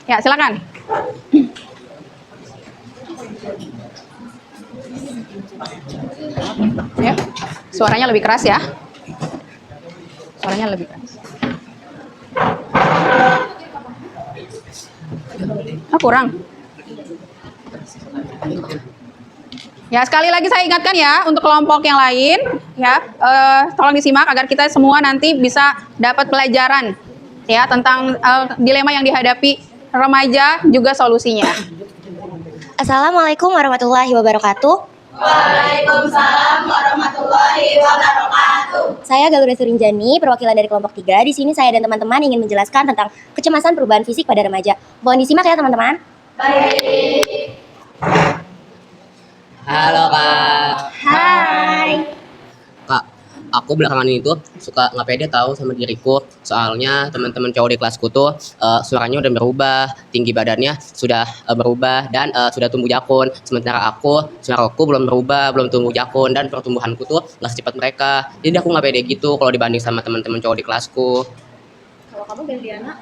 Ya, silakan. Ya, suaranya lebih keras ya. Suaranya lebih keras. Kurang. Ya, sekali lagi saya ingatkan ya untuk kelompok yang lain ya, tolong disimak agar kita semua nanti bisa dapat pelajaran ya tentang dilema yang dihadapi remaja juga solusinya. Assalamualaikum warahmatullahi wabarakatuh. Waalaikumsalam warahmatullahi wabarakatuh. Saya Galura Surinjani, perwakilan dari kelompok 3. Di sini saya dan teman-teman ingin menjelaskan tentang kecemasan perubahan fisik pada remaja. Mohon disimak ya teman-teman. Baik. Halo Kak. Hai. Kak, aku belakangan ini tuh suka nggak pede tahu sama diriku. Soalnya teman-teman cowok di kelasku tuh suaranya udah berubah, tinggi badannya sudah berubah dan sudah tumbuh jakun. Sementara suaraku belum berubah, belum tumbuh jakun dan pertumbuhanku tuh nggak secepat mereka. Jadi aku nggak pede gitu kalau dibanding sama teman-teman cowok di kelasku. Kalau kamu Gantiana?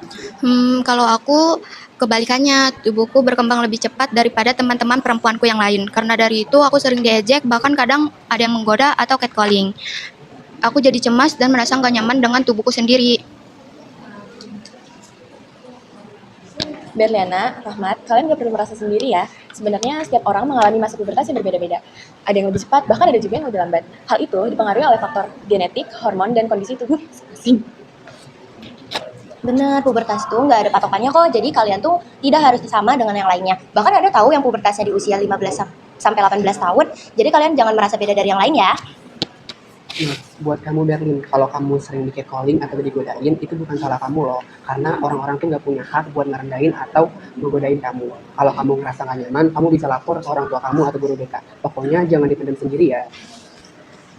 Kalau aku kebalikannya, tubuhku berkembang lebih cepat daripada teman-teman perempuanku yang lain. Karena dari itu aku sering diejek, bahkan kadang ada yang menggoda atau catcalling. Aku jadi cemas dan merasa nggak nyaman dengan tubuhku sendiri. Berliana, Rahmat, kalian gak perlu merasa sendiri ya. Sebenarnya setiap orang mengalami masa pubertas yang berbeda-beda. Ada yang lebih cepat, bahkan ada juga yang lebih lambat. Hal itu dipengaruhi oleh faktor genetik, hormon, dan kondisi tubuh masing-masing. Bener, pubertas tuh nggak ada patokannya kok. Jadi kalian tuh tidak harus sama dengan yang lainnya. Bahkan ada tahu yang pubertasnya di usia 15 sampai 18 tahun. Jadi kalian jangan merasa beda dari yang lain ya. Nah, buat kamu Berlin, kalau kamu sering di-catcalling atau digodain, itu bukan salah kamu loh. Karena orang-orang tuh nggak punya hak buat ngerendahin atau ngegodain kamu. Kalau kamu ngerasa nggak nyaman, kamu bisa lapor ke orang tua kamu atau guru BK. Pokoknya jangan dipendam sendiri ya.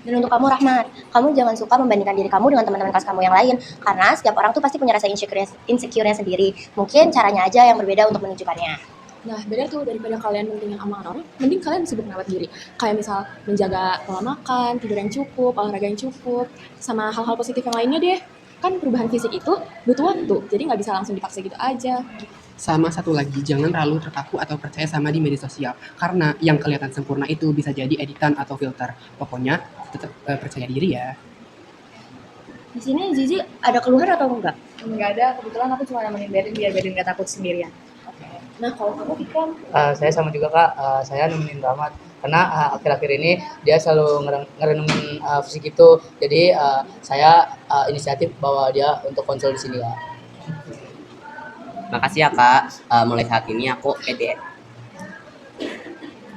Dan untuk kamu Rahmat, kamu jangan suka membandingkan diri kamu dengan teman-teman kelas kamu yang lain. Karena setiap orang tuh pasti punya rasa insecure-nya sendiri. Mungkin caranya aja yang berbeda untuk menunjukkannya. Nah, benar tuh, daripada kalian mentingin omongan orang, mending kalian sibuk merawat diri. Kayak misal menjaga pola makan, tidur yang cukup, olahraga yang cukup, sama hal-hal positif yang lainnya deh. Kan perubahan fisik itu butuh waktu, jadi nggak bisa langsung dipaksa gitu aja. Sama satu lagi, jangan terlalu terpaku atau percaya sama di media sosial. Karena yang kelihatan sempurna itu bisa jadi editan atau filter. Pokoknya tetap percaya diri ya. Di sini Zizi ada keluhan atau enggak? Nggak ada, kebetulan aku cuma nemenin Berin biar Berin nggak takut sendirian. Nah, kalau kamu Fikram? Saya sama juga Kak, saya nemenin Rahmat karena akhir-akhir ini dia selalu ngerenungin fisik itu. Jadi saya inisiatif bawa dia untuk konsul di sini ya. Makasih ya Kak, mulai saat ini aku pede.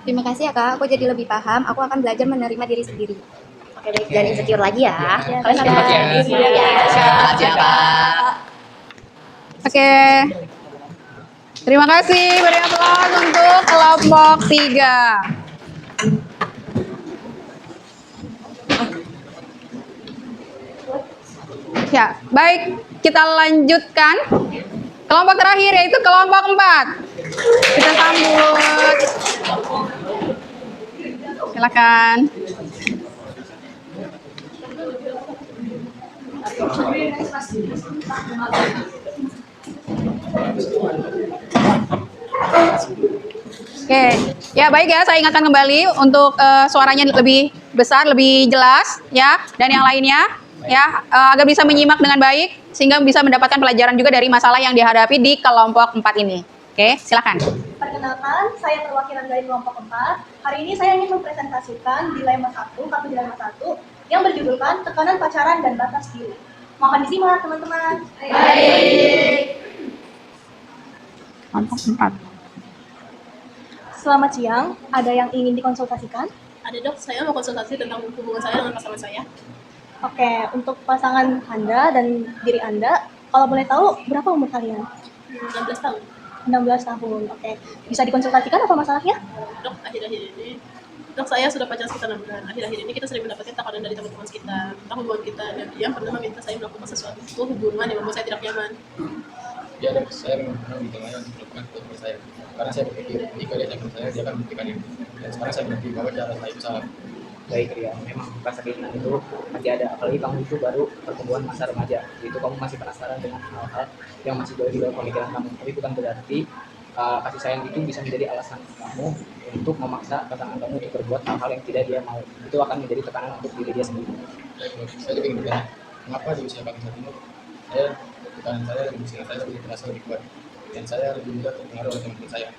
Terima kasih ya Kak, aku jadi lebih paham. Aku akan belajar menerima diri sendiri. Oke baik, jangan insecure lagi ya. Kalian harus percaya diri ya. Makasih ya Kak. Oke. Terima kasih, beri aplaus untuk kelompok 3. Ya, baik, kita lanjutkan. Kelompok terakhir yaitu kelompok 4. Kita sambut. Silakan. Oke, ya baik ya, saya ingatkan kembali untuk suaranya lebih besar, lebih jelas ya, dan yang lainnya ya, agar bisa menyimak dengan baik sehingga bisa mendapatkan pelajaran juga dari masalah yang dihadapi di kelompok 4 ini. Oke, silakan. Perkenalkan, saya perwakilan dari kelompok 4. Hari ini saya ingin mempresentasikan dilema 1, kartu dilema 1 yang berjudulkan tekanan pacaran dan batas diri. Mohon disimak teman-teman. Baik. Kelompok 4. Selamat siang, ada yang ingin dikonsultasikan? Ada dok, saya mau konsultasi tentang hubungan saya dengan pasangan saya. Oke, untuk pasangan Anda dan diri Anda, kalau boleh tahu berapa umur kalian? 16 tahun. 16 tahun, oke. Bisa dikonsultasikan apa masalahnya? Dok, akhir-akhir ini, dok saya sudah pacaran sekitar 6 bulan. Akhir-akhir ini kita sering mendapatkan tekanan dari teman-teman kita tentang hubungan kita, dan dia pernah meminta saya melakukan sesuatu hubungan yang membuat saya tidak nyaman. Ya dok, saya memang pernah ditanya untuk melakukan hubungan saya. Karena saya berpikir, jika dia nyaman saya, dia akan membuktikan itu. Dan sekarang saya berpikir bahwa cara saya itu salah. Baik Ria, memang rasa keinginan itu pasti ada. Apalagi kamu itu baru pertumbuhan masa remaja. Itu kamu masih penasaran dengan hal-hal yang masih jauh di luar pemikiran kamu. Tapi bukan berarti kasih sayang itu bisa menjadi alasan kamu untuk memaksa pasangan kamu untuk berbuat hal-hal yang tidak dia mau. Itu akan menjadi tekanan untuk diri dia sendiri. Baik dok, saya juga ingin bertanya, mengapa di usia kami saat ini, tekanan saya dan usia saya lebih terasa lebih kuat. Dan saya lebih mudah terpengaruh oleh teman-teman saya.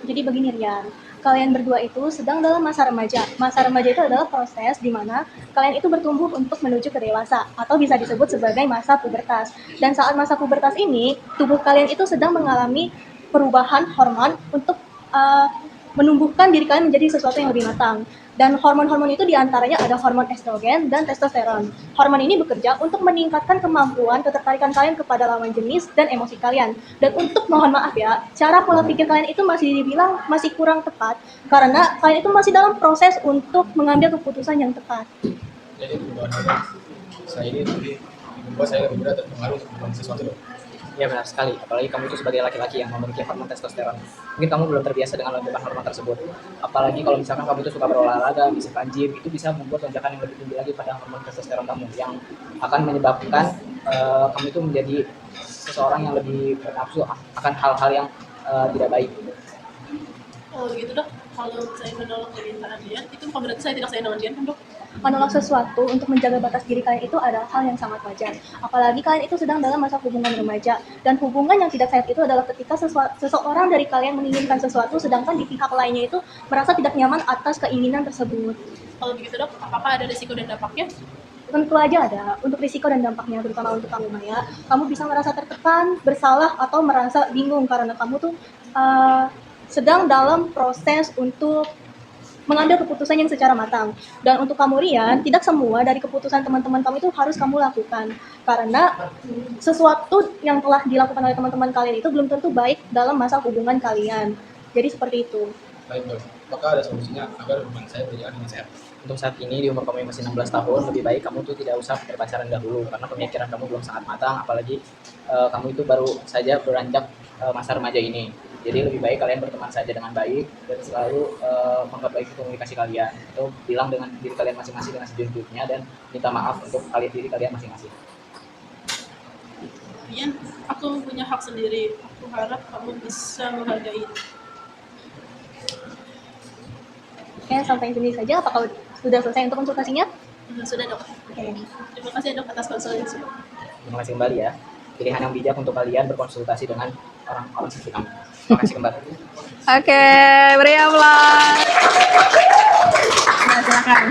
Jadi begini Rian, kalian berdua itu sedang dalam masa remaja. Masa remaja itu adalah proses di mana kalian itu bertumbuh untuk menuju ke dewasa atau bisa disebut sebagai masa pubertas. Dan saat masa pubertas ini, tubuh kalian itu sedang mengalami perubahan hormon untuk menumbuhkan diri kalian menjadi sesuatu yang lebih matang. Dan hormon-hormon itu diantaranya ada hormon estrogen dan testosteron. Hormon ini bekerja untuk meningkatkan kemampuan ketertarikan kalian kepada lawan jenis dan emosi kalian. Dan untuk mohon maaf ya, cara pola pikir kalian itu masih dibilang masih kurang tepat karena kalian itu masih dalam proses untuk mengambil keputusan yang tepat. Jadi perubahan saya ini membuat saya lebih mudah terpengaruh untuk melakukan sesuatu dok. Ya benar sekali, apalagi kamu itu sebagai laki-laki yang memiliki hormon testosteron. Mungkin kamu belum terbiasa dengan lonjakan hormon tersebut. Apalagi kalau misalkan kamu itu suka berolahraga, misalkan gym, itu bisa membuat lonjakan yang lebih tinggi lagi pada hormon testosteron kamu yang akan menyebabkan kamu itu menjadi seseorang yang lebih bernafsu akan hal-hal yang tidak baik. Oh gitu dok, kalau saya menolak permintaan dia, itu bukan berarti saya tidak sayang dengan dia kan dok? Menolak sesuatu untuk menjaga batas diri kalian itu adalah hal yang sangat wajar. Apalagi kalian itu sedang dalam masa hubungan remaja. Dan hubungan yang tidak sehat itu adalah ketika seseorang dari kalian menginginkan sesuatu, sedangkan di pihak lainnya itu merasa tidak nyaman atas keinginan tersebut. Kalau begitu dok, apakah ada risiko dan dampaknya? Tentu aja ada. Untuk risiko dan dampaknya, terutama untuk kamu Maya, kamu bisa merasa tertekan, bersalah, atau merasa bingung karena kamu tuh sedang dalam proses untuk mengambil keputusan yang secara matang. Dan untuk kamu Rian, tidak semua dari keputusan teman-teman kamu itu harus kamu lakukan. Karena sesuatu yang telah dilakukan oleh teman-teman kalian itu belum tentu baik dalam masa hubungan kalian. Jadi seperti itu. Baik dok, apakah ada solusinya agar hubungan saya berjalan dengan sehat? Untuk saat ini di umur kamu yang masih 16 tahun, lebih baik kamu tuh tidak usah berpacaran dahulu karena pemikiran kamu belum sangat matang, apalagi kamu itu baru saja beranjak masa remaja ini. Jadi lebih baik kalian berteman saja dengan baik dan selalu memperbaiki komunikasi kalian. Atau bilang dengan diri kalian masing-masing dengan sejujurnya dan minta maaf untuk diri kalian masing-masing. Rian, aku punya hak sendiri. Aku harap kamu bisa menghargai. Oke, sampai sini saja. Apakah sudah selesai untuk konsultasinya? Sudah dok. Oke. Terima kasih dok atas konsultasi. Terima kasih kembali ya. Pilihan yang bijak untuk kalian berkonsultasi dengan orang-orang seperti kamu. Terima kasih kembali. Oke, beri aplaus. Nah, silakan.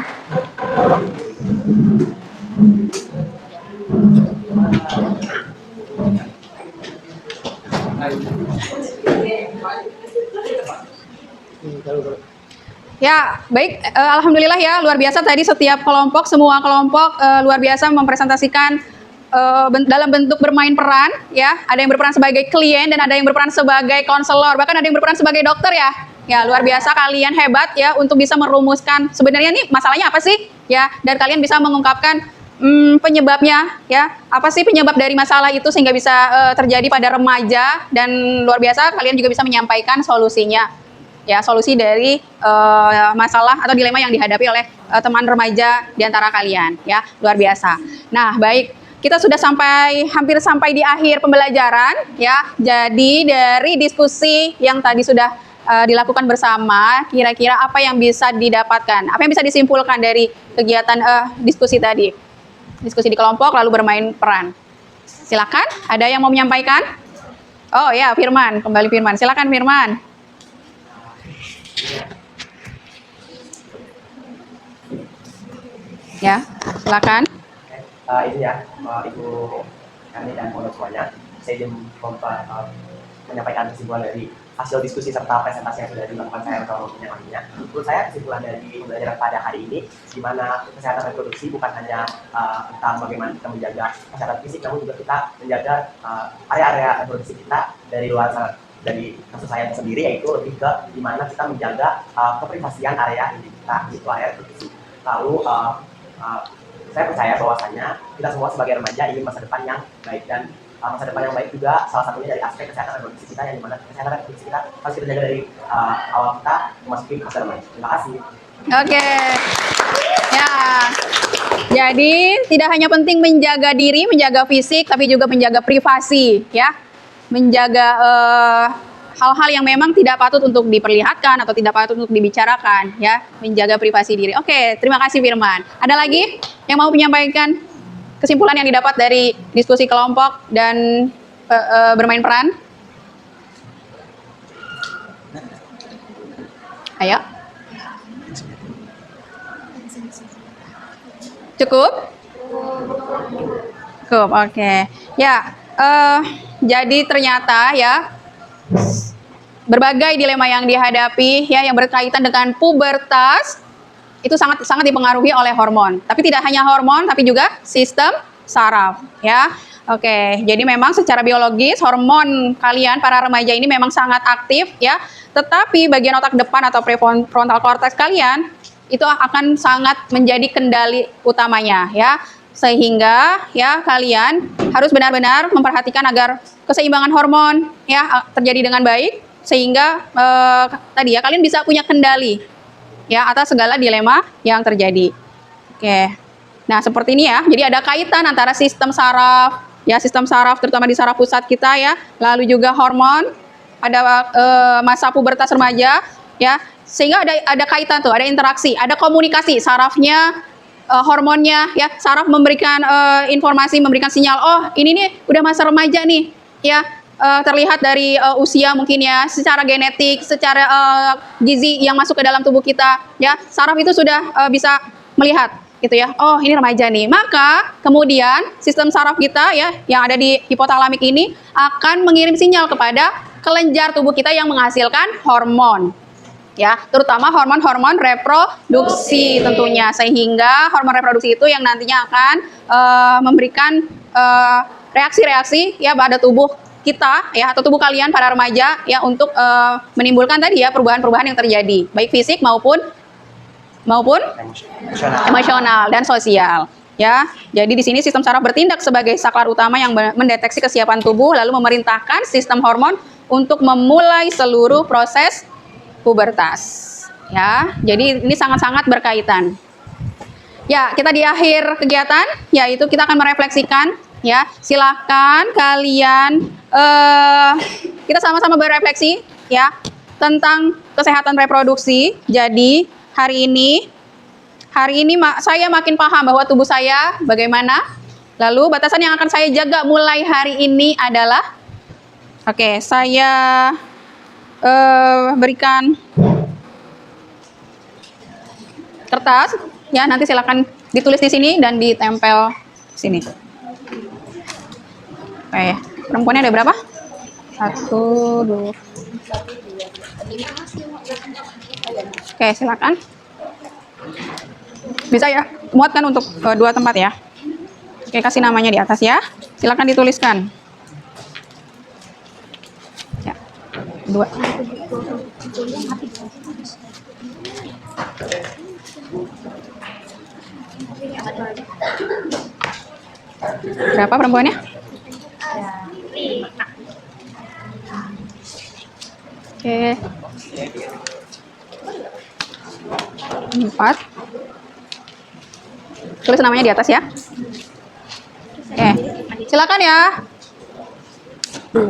Ya, baik. Alhamdulillah ya, luar biasa tadi setiap kelompok, semua kelompok luar biasa mempresentasikan dalam bentuk bermain peran, ya. Ada yang berperan sebagai klien dan ada yang berperan sebagai konselor, bahkan ada yang berperan sebagai dokter ya. Ya, luar biasa, kalian hebat ya untuk bisa merumuskan sebenarnya nih masalahnya apa sih, ya. Dan kalian bisa mengungkapkan penyebabnya, ya. Apa sih penyebab dari masalah itu sehingga bisa terjadi pada remaja, dan luar biasa kalian juga bisa menyampaikan solusinya. Ya, solusi dari masalah atau dilema yang dihadapi oleh teman remaja di antara kalian, ya. Luar biasa. Nah, baik, kita sudah hampir sampai di akhir pembelajaran, ya. Jadi dari diskusi yang tadi sudah dilakukan bersama, kira-kira apa yang bisa didapatkan? Apa yang bisa disimpulkan dari kegiatan diskusi tadi? Diskusi di kelompok lalu bermain peran. Silakan, ada yang mau menyampaikan? Oh ya, Firman, kembali Firman. Silakan Firman. Ya, silakan. Ini ya, Ibu Kani dan semuanya, saya ingin menyampaikan kesimpulan dari hasil diskusi serta presentasi yang sudah dilakukan saya kalau lainnya. Menurut saya kesimpulan dari pembelajaran pada hari ini, di mana kesehatan reproduksi bukan hanya tentang bagaimana kita menjaga kesehatan fisik, namun juga kita menjaga area-area reproduksi kita dari luar sana. Dari kasus saya sendiri, yaitu lebih ke di mana kita menjaga keprivasian area ini kita, itu area reproduksi. Lalu saya percaya bahwasanya kita semua sebagai remaja ingin masa depan yang baik, dan masa depan yang baik juga salah satunya dari aspek kesehatan reproduksi kita, yang dimana kesehatan reproduksi kita harus kita jaga dari awal kita memasuki masa remaja. Terima kasih. Oke. Ya. Jadi tidak hanya penting menjaga diri, menjaga fisik, tapi juga menjaga privasi, ya. Menjaga hal-hal yang memang tidak patut untuk diperlihatkan atau tidak patut untuk dibicarakan, ya. Menjaga privasi diri. Oke, terima kasih Firman. Ada lagi yang mau menyampaikan kesimpulan yang didapat dari diskusi kelompok dan bermain peran? Ayo. Cukup? Cukup, oke. Ya, jadi ternyata ya berbagai dilema yang dihadapi ya yang berkaitan dengan pubertas itu sangat dipengaruhi oleh hormon. Tapi tidak hanya hormon, tapi juga sistem saraf ya. Oke, jadi memang secara biologis hormon kalian para remaja ini memang sangat aktif ya. Tetapi bagian otak depan atau prefrontal cortex kalian itu akan sangat menjadi kendali utamanya ya. Sehingga ya kalian harus benar-benar memperhatikan agar keseimbangan hormon ya terjadi dengan baik sehingga tadi ya kalian bisa punya kendali ya atas segala dilema yang terjadi. Oke. Nah, seperti ini ya. Jadi ada kaitan antara sistem saraf ya, sistem saraf terutama di saraf pusat kita ya, lalu juga hormon pada masa pubertas remaja ya. Sehingga ada kaitan tuh, ada interaksi, ada komunikasi sarafnya hormonnya ya, saraf memberikan informasi, memberikan sinyal, oh ini nih udah masa remaja nih ya, terlihat dari usia mungkin ya, secara genetik, secara gizi yang masuk ke dalam tubuh kita ya, saraf itu sudah bisa melihat gitu ya, oh ini remaja nih. Maka kemudian sistem saraf kita ya yang ada di hipotalamik ini akan mengirim sinyal kepada kelenjar tubuh kita yang menghasilkan hormon ya, terutama hormon-hormon reproduksi tentunya, sehingga hormon reproduksi itu yang nantinya akan memberikan reaksi-reaksi ya pada tubuh kita ya atau tubuh kalian para remaja ya untuk menimbulkan tadi ya perubahan-perubahan yang terjadi baik fisik maupun emosional dan sosial ya. Jadi di sini sistem saraf bertindak sebagai saklar utama yang mendeteksi kesiapan tubuh lalu memerintahkan sistem hormon untuk memulai seluruh proses pubertas ya. Jadi ini sangat-sangat berkaitan. Ya, kita di akhir kegiatan yaitu kita akan merefleksikan ya. Silakan kalian kita sama-sama berefleksi ya tentang kesehatan reproduksi. Jadi hari ini saya makin paham bahwa tubuh saya bagaimana. Lalu batasan yang akan saya jaga mulai hari ini adalah saya berikan kertas ya, nanti silakan ditulis di sini dan ditempel sini. Oke, perempuannya ada berapa? 1, 2. Oke, silakan. Bisa ya, muatkan untuk 2 tempat ya. Oke, kasih namanya di atas ya. Silakan dituliskan. Ya, 2. Berapa perempuannya? 5. Oke. 4. Tulis namanya di atas ya. Oke, silakan ya. 2.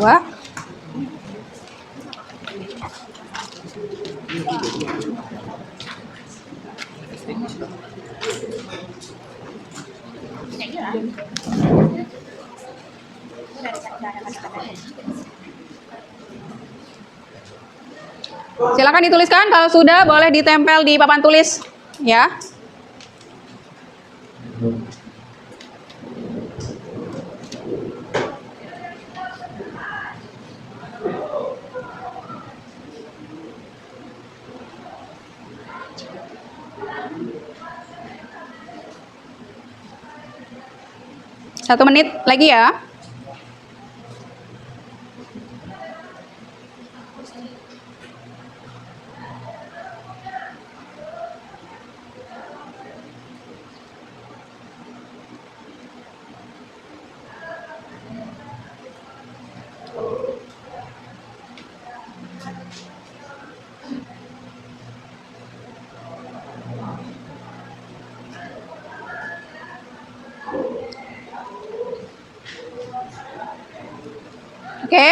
Silakan dituliskan, kalau sudah boleh ditempel di papan tulis ya. Satu menit lagi ya. Oke.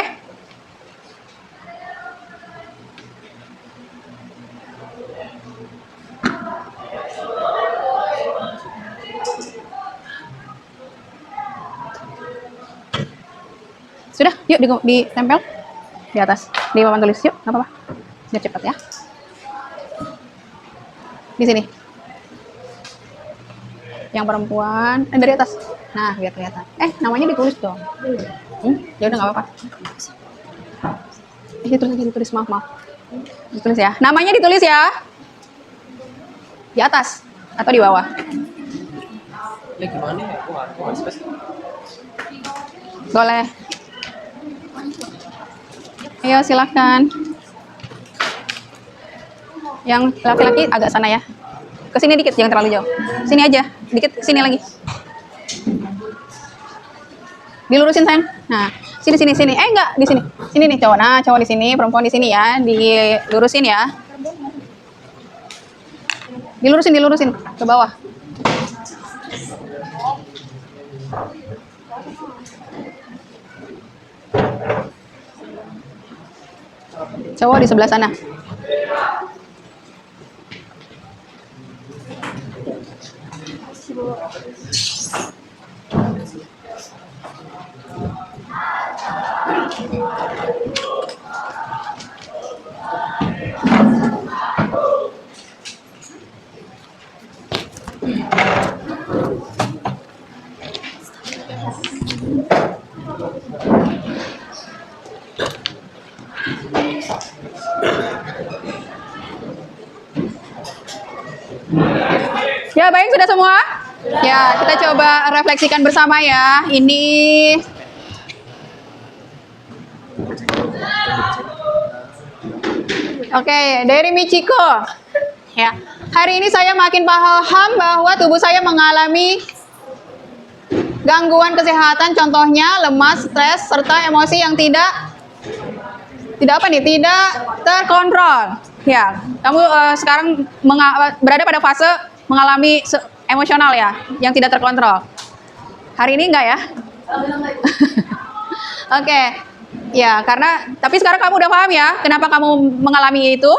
Sudah, yuk ditempel di atas di papan tulis, yuk, nggak apa-apa, biar cepat ya. Di sini. Yang perempuan, dari atas. Nah, biar kelihatan. Namanya ditulis dong. Ya udah nggak apa-apa. Ditulis, maaf. Ditulis ya. Namanya ditulis ya. Di atas atau di bawah? Ya gimana ya? Aku nggak spesifik. Boleh. Ayo silahkan. Yang laki-laki agak sana ya. Kesini dikit, jangan terlalu jauh. Sini aja, dikit, sini lagi. Dilurusin sayang. Nah, sini. Enggak, di sini. Sini nih cowok. Nah, cowok di sini, perempuan di sini ya. Dilurusin ya. Dilurusin ke bawah. Cowok di sebelah sana. Ya, baik, sudah semua? Ya, kita coba refleksikan bersama ya. Ini Oke, dari Michiko. Ya. Hari ini saya makin paham bahwa tubuh saya mengalami gangguan kesehatan, contohnya lemas, stres, serta emosi yang tidak terkontrol. Ya, kamu sekarang berada pada fase mengalami emosional ya, yang tidak terkontrol. Hari ini enggak ya? Oke. Ya, tapi sekarang kamu udah paham ya, kenapa kamu mengalami itu?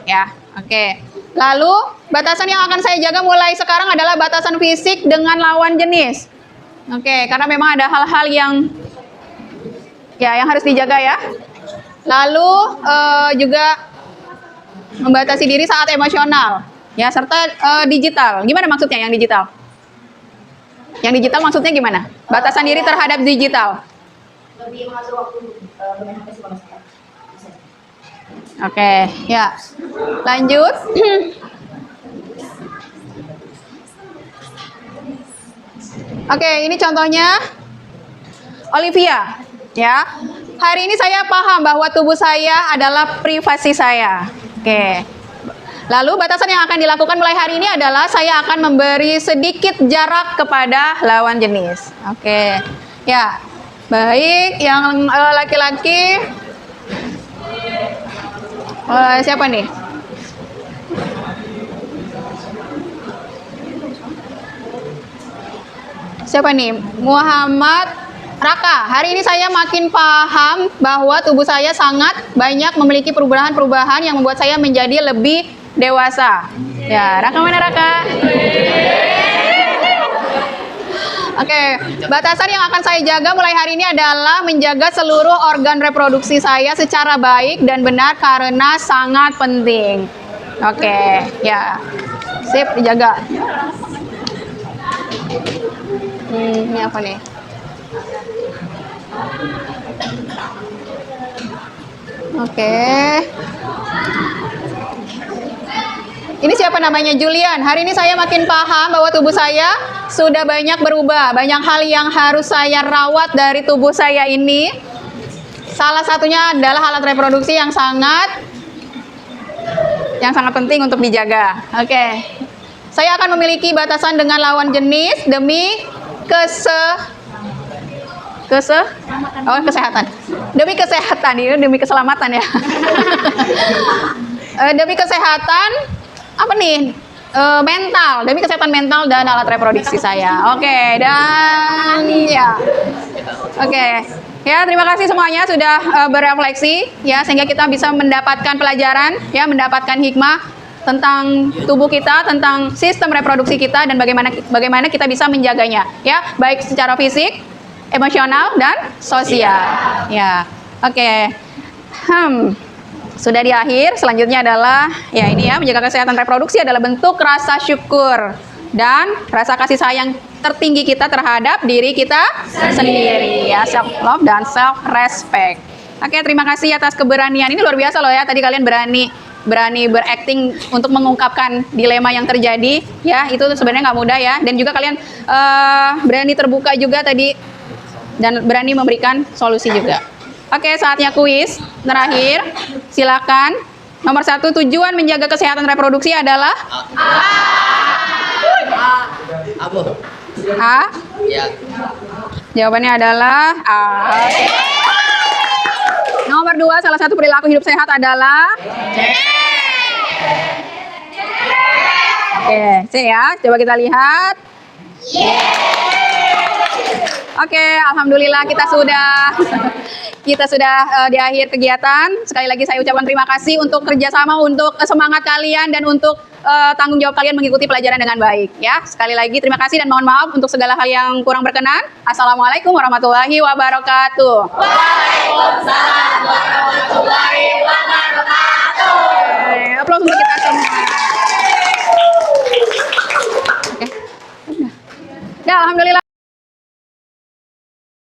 Ya, oke. Lalu, batasan yang akan saya jaga mulai sekarang adalah batasan fisik dengan lawan jenis. Oke, karena memang ada hal-hal yang harus dijaga ya. Lalu juga membatasi diri saat emosional, ya, serta digital. Gimana maksudnya yang digital? Yang digital maksudnya gimana? Batasan diri terhadap digital. Lebih mengatur waktu bermain HP selama sekarang. Oke, ya. Lanjut. Oke, ini contohnya Olivia, ya. Hari ini saya paham bahwa tubuh saya adalah privasi saya. Oke. Lalu batasan yang akan dilakukan mulai hari ini adalah saya akan memberi sedikit jarak kepada lawan jenis. Oke. Ya. Baik, yang laki-laki siapa nih? Siapa nih? Muhammad Raka. Hari ini saya makin paham bahwa tubuh saya sangat banyak memiliki perubahan-perubahan yang membuat saya menjadi lebih dewasa. Ya, Raka mana Raka? Oke, batasan yang akan saya jaga mulai hari ini adalah menjaga seluruh organ reproduksi saya secara baik dan benar karena sangat penting. Oke, ya. Sip, dijaga. Ini apa nih? Oke. Ini siapa namanya? Julian. Hari ini saya makin paham bahwa tubuh saya sudah banyak berubah. Banyak hal yang harus saya rawat dari tubuh saya ini. Salah satunya adalah alat reproduksi yang sangat penting untuk dijaga. Oke. Saya akan memiliki batasan dengan lawan jenis demi kesehatan. Demi kesehatan, ini demi keselamatan ya. Demi kesehatan apa nih? Mental, demi kesehatan mental dan alat reproduksi saya. Oke, dan ya. Oke. Ya, terima kasih semuanya sudah berefleksi ya, sehingga kita bisa mendapatkan pelajaran ya, mendapatkan hikmah tentang tubuh kita, tentang sistem reproduksi kita dan bagaimana kita bisa menjaganya ya, baik secara fisik, emosional dan sosial. Ya. Oke. Sudah di akhir, selanjutnya adalah ya ini ya, menjaga kesehatan reproduksi adalah bentuk rasa syukur dan rasa kasih sayang tertinggi kita terhadap diri kita sendiri ya, self love dan self respect. Oke, terima kasih atas keberanian. Ini luar biasa loh ya. Tadi kalian berani berakting untuk mengungkapkan dilema yang terjadi. Ya, itu sebenarnya nggak mudah ya. Dan juga kalian berani terbuka juga tadi dan berani memberikan solusi juga. Oke, saatnya kuis terakhir. Silakan. Nomor 1, tujuan menjaga kesehatan reproduksi adalah Abu. A. Ya. Jawabannya adalah A. Nomor 2, salah satu perilaku hidup sehat adalah Oke, C ya. Coba kita lihat. Oke, alhamdulillah kita sudah di akhir kegiatan. Sekali lagi saya ucapkan terima kasih untuk kerjasama, untuk semangat kalian dan untuk tanggung jawab kalian mengikuti pelajaran dengan baik. Ya, sekali lagi terima kasih dan mohon maaf untuk segala hal yang kurang berkenan. Assalamualaikum warahmatullahi wabarakatuh. Waalaikumsalam warahmatullahi wabarakatuh. Aplaus untuk kita semua. Oke. Ya, alhamdulillah.